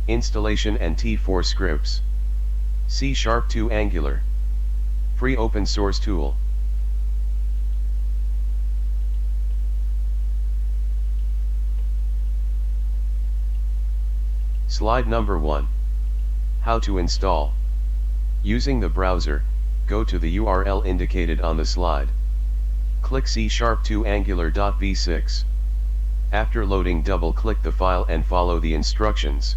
Installation and T4-SCRIPS. C#2 Free open source tool. Slide number 1. How to install. Using the browser, go to the URL indicated on the slide. Click C#2Angular.v6. After loading, double-click the file and follow the instructions.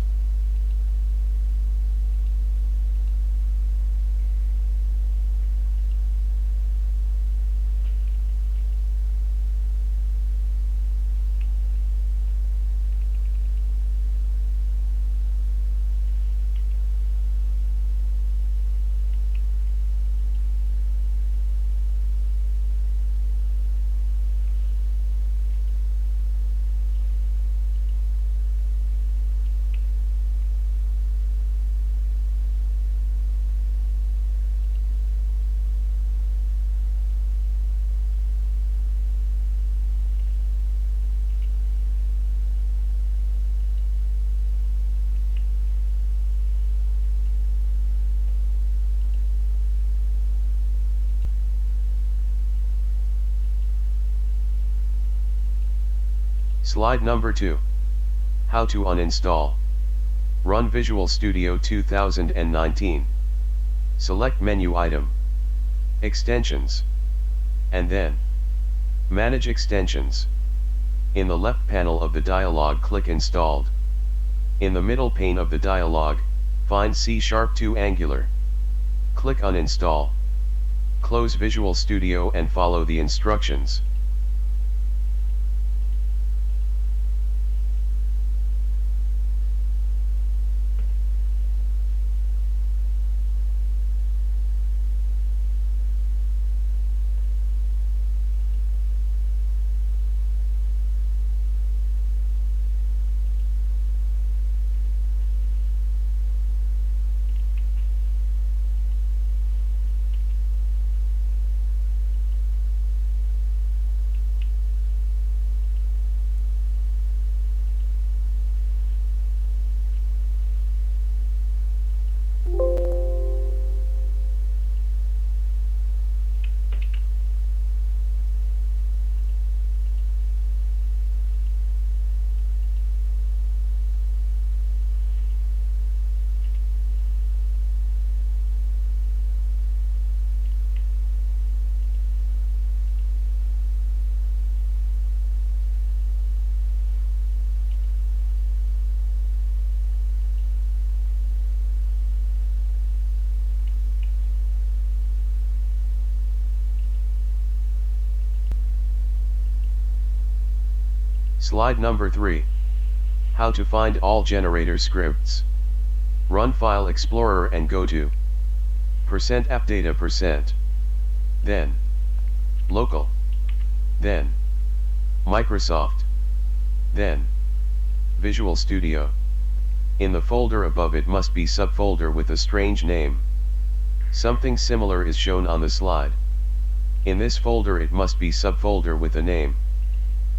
Slide number 2. How to uninstall. Run Visual Studio 2019. Select menu item, Extensions, and then Manage Extensions. In the left panel of the dialog, click Installed. In the middle pane of the dialog, find C#2 Click Uninstall. Close Visual Studio and follow the instructions. Slide number 3. How to find all generator scripts. Run File Explorer and go to %appdata%, then Local, then Microsoft, then Visual Studio. In the folder above it must be subfolder with a strange name. Something similar is shown on the slide. In this folder it must be subfolder with a name.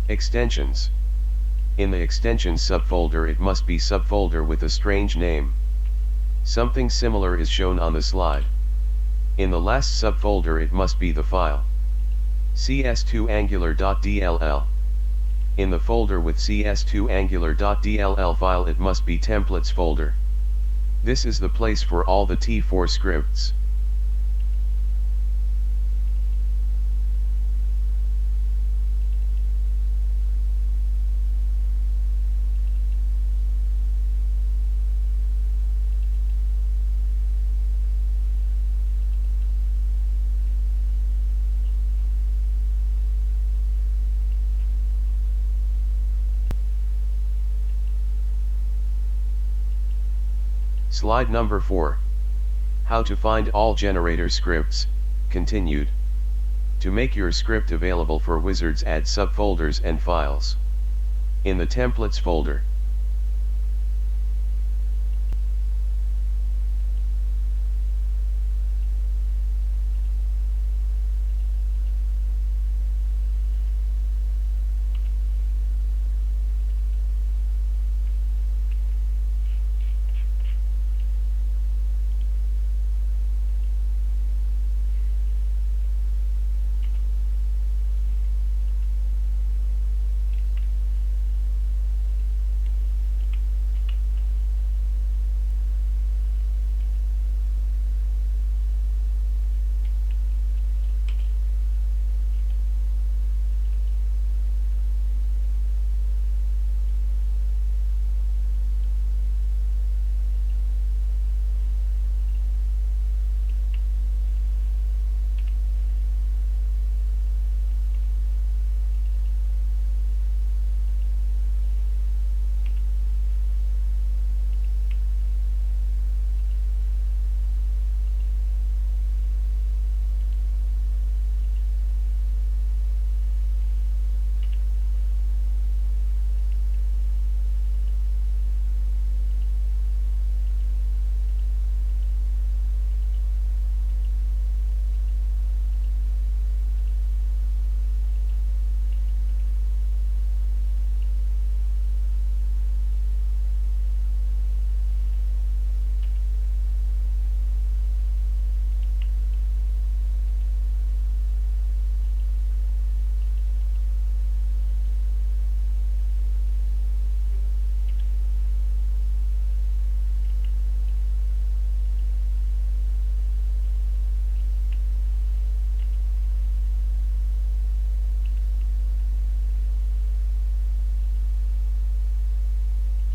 Extensions. In the Extensions subfolder it must be subfolder with a strange name. Something similar is shown on the slide. In the last subfolder it must be the file Cs2Angular.dll. In the folder with Cs2Angular.dll file it must be Templates folder. This is the place for all the T4 scripts. Slide number 4. How to find all generator scripts, continued. To make your script available for wizards, add subfolders and files. In the Templates folder,